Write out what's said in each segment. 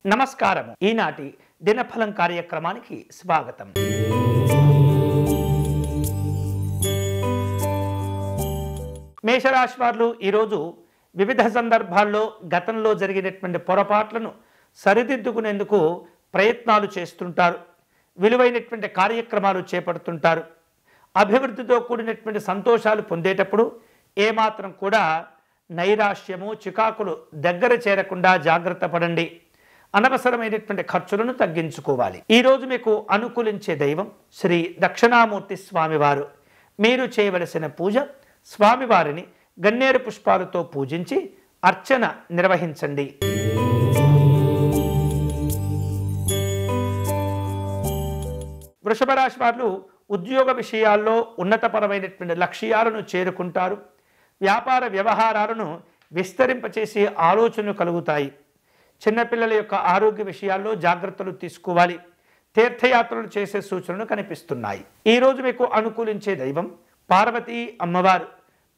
నమస్కారం. ఈనాటి దినఫలం కార్యక్రమానికి స్వాగతం. మేషరాశి వారు ఈరోజు వివిధ సందర్భాల్లో గతంలో జరిగినటువంటి పొరపాట్లను సరిదిద్దుకునేందుకు ప్రయత్నాలు చేస్తుంటారు. విలువైనటువంటి కార్యక్రమాలు చేపడుతుంటారు. అభివృద్ధితో కూడినటువంటి సంతోషాలు పొందేటప్పుడు ఏమాత్రం కూడా నైరాశ్యము, చికాకులు దగ్గర చేరకుండా జాగ్రత్త పడండి. అనవసరమైనటువంటి ఖర్చులను తగ్గించుకోవాలి. ఈరోజు మీకు అనుకూలించే దైవం శ్రీ దక్షిణామూర్తి స్వామివారు. మీరు చేయవలసిన పూజ స్వామివారిని గన్నేరు పుష్పాలతో పూజించి అర్చన నిర్వహించండి. వృషభ రాశి వారు ఉద్యోగ విషయాల్లో ఉన్నతపరమైనటువంటి లక్ష్యాలను చేరుకుంటారు. వ్యాపార వ్యవహారాలను విస్తరింపచేసే ఆలోచనలు కలుగుతాయి. చిన్నపిల్లల యొక్క ఆరోగ్య విషయాల్లో జాగ్రత్తలు తీసుకోవాలి. తీర్థయాత్రలు చేసే సూచనలు కనిపిస్తున్నాయి. ఈరోజు మీకు అనుకూలించే దైవం పార్వతీ అమ్మవారు.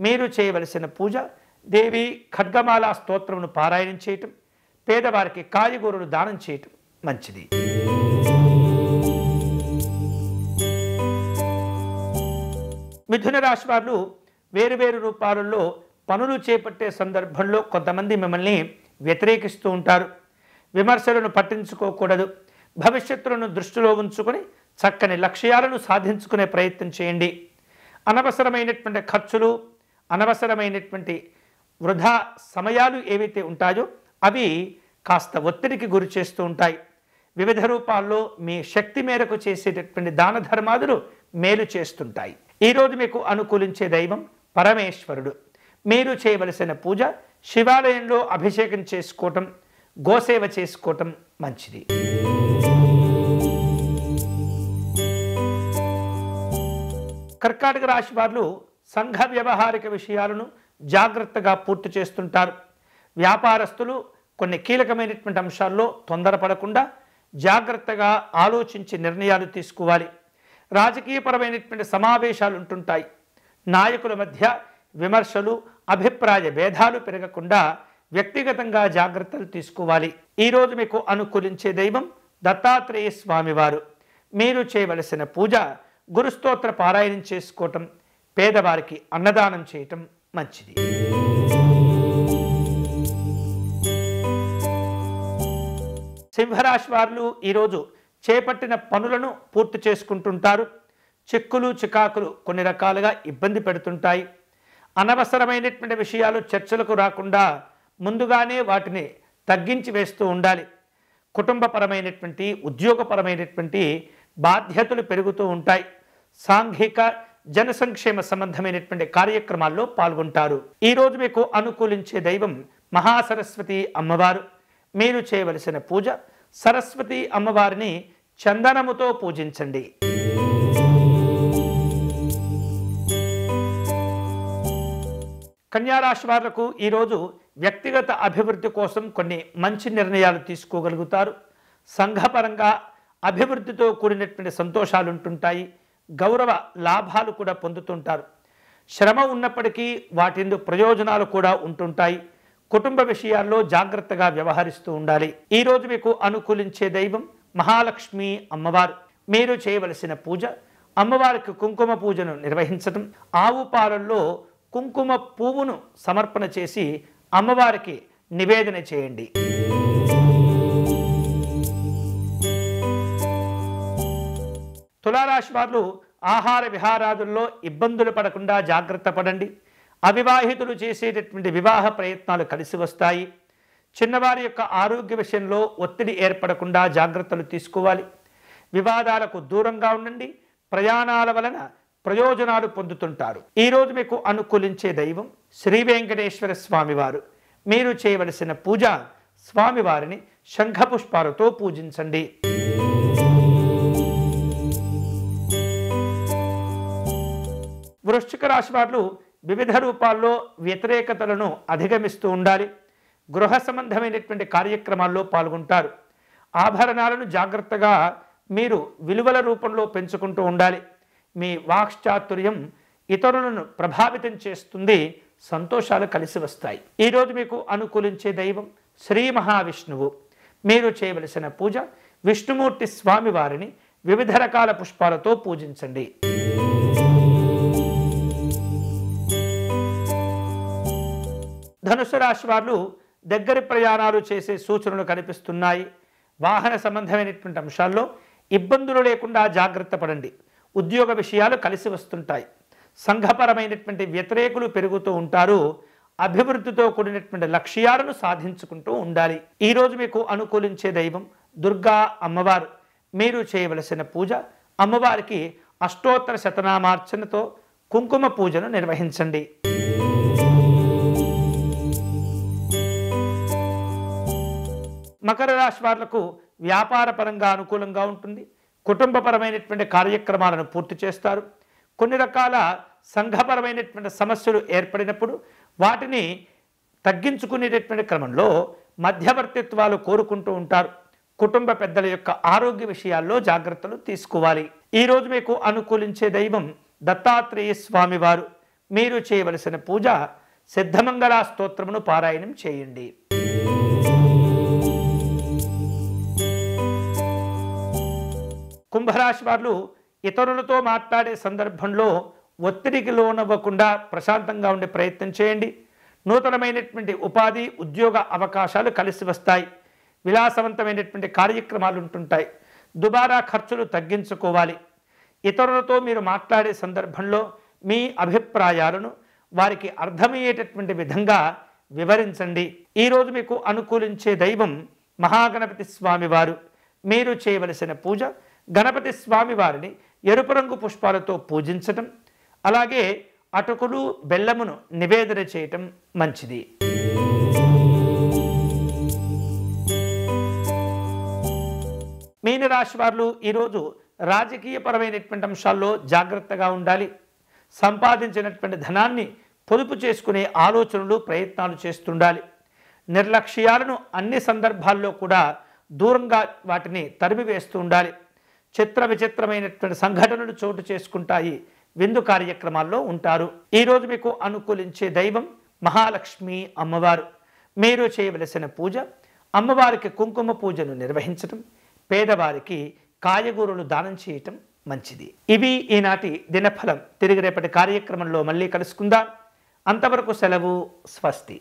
మీరు చేయవలసిన పూజ దేవి ఖడ్గమాల స్తోత్రమును పారాయణం చేయటం, పేదవారికి కాయగూరలు దానం చేయటం మంచిది. మిథున రాశి వారు వేరువేరు రూపాలలో పనులు చేపట్టే సందర్భంలో కొంతమంది మిమ్మల్ని వ్యతిరేకిస్తూ ఉంటారు. విమర్శలను పట్టించుకోకూడదు. భవిష్యత్తులను దృష్టిలో ఉంచుకొని చక్కని లక్ష్యాలను సాధించుకునే ప్రయత్నం చేయండి. అనవసరమైనటువంటి ఖర్చులు, అనవసరమైనటువంటి వృధా సమయాలు ఏవైతే ఉంటాయో అవి కాస్త ఒత్తిడికి గురి చేస్తూ ఉంటాయి. వివిధ రూపాల్లో మీ శక్తి మేరకు చేసేటటువంటి దాన ధర్మాదులు మేలు చేస్తుంటాయి. ఈరోజు మీకు అనుకూలించే దైవం పరమేశ్వరుడు. మీరు చేయవలసిన పూజ శివాలయంలో అభిషేకం చేసుకోవటం, గోసేవ చేసుకోవటం మంచిది. కర్కాటక రాశి వారు సంఘ వ్యవహారిక విషయాలను జాగ్రత్తగా పూర్తి చేస్తుంటారు. వ్యాపారస్తులు కొన్ని కీలకమైనటువంటి అంశాల్లో తొందరపడకుండా జాగ్రత్తగా ఆలోచించి నిర్ణయాలు తీసుకోవాలి. రాజకీయపరమైనటువంటి సమావేశాలు ఉంటుంటాయి. నాయకుల మధ్య విమర్శలు, అభిప్రాయ భేదాలు పెరగకుండా వ్యక్తిగతంగా జాగ్రత్తలు తీసుకోవాలి. ఈరోజు మీకు అనుకూలించే దైవం దత్తాత్రేయ స్వామివారు. మీరు చేయవలసిన పూజ గురుస్తోత్ర పారాయణం చేసుకోవటం, పేదవారికి అన్నదానం చేయటం మంచిది. సింహరాశి వారు ఈరోజు చేపట్టిన పనులను పూర్తి చేసుకుంటుంటారు. చిక్కులు చికాకులు కొన్ని రకాలుగా ఇబ్బంది పెడుతుంటాయి. అనవసరమైనటువంటి విషయాలు చర్చలకు రాకుండా ముందుగానే వాటిని తగ్గించి వేస్తూ ఉండాలి. కుటుంబపరమైనటువంటి, ఉద్యోగపరమైనటువంటి బాధ్యతలు పెరుగుతూ ఉంటాయి. సాంఘిక జన సంక్షేమ సంబంధమైనటువంటి కార్యక్రమాల్లో పాల్గొంటారు. ఈరోజు మీకు అనుకూలించే దైవం మహాసరస్వతి అమ్మవారు. మీరు చేయవలసిన పూజ సరస్వతి అమ్మవారిని చందనముతో పూజించండి. కన్యారాశి వాళ్లకు ఈరోజు వ్యక్తిగత అభివృద్ధి కోసం కొన్ని మంచి నిర్ణయాలు తీసుకోగలుగుతారు. సంఘపరంగా అభివృద్ధితో కూడినటువంటి సంతోషాలు ఉంటుంటాయి. గౌరవ లాభాలు కూడా పొందుతుంటారు. శ్రమ ఉన్నప్పటికీ వాటి ప్రయోజనాలు కూడా ఉంటుంటాయి. కుటుంబ విషయాల్లో జాగ్రత్తగా వ్యవహరిస్తూ ఉండాలి. ఈరోజు మీకు అనుకూలించే దైవం మహాలక్ష్మి అమ్మవారు. మీరు చేయవలసిన పూజ అమ్మవారికి కుంకుమ పూజను నిర్వహించటం, ఆవు పాలల్లో కుంకుమ పువ్వును సమర్పణ చేసి అమ్మవారికి నివేదన చేయండి. తులారాశి వారు ఆహార విహారాదుల్లో ఇబ్బందులు పడకుండా జాగ్రత్త పడండి. అవివాహితులు చేసేటటువంటి వివాహ ప్రయత్నాలు కలిసి వస్తాయి. చిన్నవారి యొక్క ఆరోగ్య విషయంలో ఒత్తిడి ఏర్పడకుండా జాగ్రత్తలు తీసుకోవాలి. వివాదాలకు దూరంగా ఉండండి. ప్రయాణాల వలన ప్రయోజనాలు పొందుతుంటారు. ఈరోజు మీకు అనుకూలించే దైవం శ్రీ వెంకటేశ్వర స్వామివారు. మీరు చేయవలసిన పూజ స్వామివారిని శంఖపుష్పాలతో పూజించండి. వృశ్చిక రాశి వారు వివిధ రూపాల్లో వ్యతిరేకతలను అధిగమిస్తూ ఉండాలి. గృహ సంబంధమైనటువంటి కార్యక్రమాల్లో పాల్గొంటారు. ఆభరణాలను జాగ్రత్తగా మీరు విలువల రూపంలో పెంచుకుంటూ ఉండాలి. మీ వాక్చాతుర్యం ఇతరులను ప్రభావితం చేస్తుంది. సంతోషాలు కలిసి వస్తాయి. ఈరోజు మీకు అనుకూలించే దైవం శ్రీ మహావిష్ణువు. మీరు చేయవలసిన పూజ విష్ణుమూర్తి స్వామి వారిని వివిధ రకాల పుష్పాలతో పూజించండి. ధనుసు రాశి వారు దగ్గరి ప్రయాణాలు చేసే సూచనలు కనిపిస్తున్నాయి. వాహన సంబంధమైనటువంటి అంశాల్లో ఇబ్బందులు లేకుండా జాగ్రత్త పడండి. ఉద్యోగ విషయాలు కలిసి వస్తుంటాయి. సంఘపరమైనటువంటి వ్యతిరేకులు పెరుగుతూ ఉంటారు. అభివృద్ధితో కూడినటువంటి లక్ష్యాలను సాధించుకుంటూ ఉండాలి. ఈరోజు మీకు అనుకూలించే దైవం దుర్గా అమ్మవారు. మీరు చేయవలసిన పూజ అమ్మవారికి అష్టోత్తర శతనామార్చనతో కుంకుమ పూజను నిర్వహించండి. మకర రాశి వాళ్లకు వ్యాపార పరంగా అనుకూలంగా ఉంటుంది. కుటుంబపరమైనటువంటి కార్యక్రమాలను పూర్తి చేస్తారు. కొన్ని రకాల సంఘపరమైనటువంటి సమస్యలు ఏర్పడినప్పుడు వాటిని తగ్గించుకునేటటువంటి క్రమంలో మధ్యవర్తిత్వాలు కోరుకుంటూ ఉంటారు. కుటుంబ పెద్దల యొక్క ఆరోగ్య విషయాల్లో జాగ్రత్తలు తీసుకోవాలి. ఈరోజు మీకు అనుకూలించే దైవం దత్తాత్రేయ స్వామివారు. మీరు చేయవలసిన పూజ సిద్ధమంగళ స్తోత్రమును పారాయణం చేయండి. కుంభరాశి వారు ఇతరులతో మాట్లాడే సందర్భంలో ఒత్తిడికి లోనవ్వకుండా ప్రశాంతంగా ఉండే ప్రయత్నం చేయండి. నూతనమైనటువంటి ఉపాధి ఉద్యోగ అవకాశాలు కలిసి వస్తాయి. విలాసవంతమైనటువంటి కార్యక్రమాలు ఉంటుంటాయి. దుబారా ఖర్చులు తగ్గించుకోవాలి. ఇతరులతో మీరు మాట్లాడే సందర్భంలో మీ అభిప్రాయాలను వారికి అర్థమయ్యేటటువంటి విధంగా వివరించండి. ఈరోజు మీకు అనుకూలించే దైవం మహాగణపతి స్వామివారు. మీరు చేయవలసిన పూజ గణపతి స్వామి వారిని ఎరుపు రంగు పుష్పాలతో పూజించటం, అలాగే అటుకులు బెల్లమును నివేదన చేయటం మంచిది. మీనరాశి వారు ఈరోజు రాజకీయపరమైనటువంటి అంశాల్లో జాగ్రత్తగా ఉండాలి. సంపాదించినటువంటి ధనాన్ని పొదుపు చేసుకునే ఆలోచనలు ప్రయత్నాలు చేస్తుండాలి. నిర్లక్ష్యాలను అన్ని సందర్భాల్లో కూడా దూరంగా వాటిని తరిమివేస్తూ ఉండాలి. చిత్ర విచిత్రమైనటువంటి సంఘటనలు చోటు చేసుకుంటాయి. విందు కార్యక్రమాల్లో ఉంటారు. ఈరోజు మీకు అనుకూలించే దైవం మహాలక్ష్మి అమ్మవారు. మీరు చేయవలసిన పూజ అమ్మవారికి కుంకుమ పూజను నిర్వహించటం, పేదవారికి కాయగూరలు దానం చేయటం మంచిది. ఇవి ఈనాటి దినఫలం. తిరిగి రేపటి కార్యక్రమంలో మళ్ళీ కలుసుకుందాం. అంతవరకు సెలవు. స్వస్తి.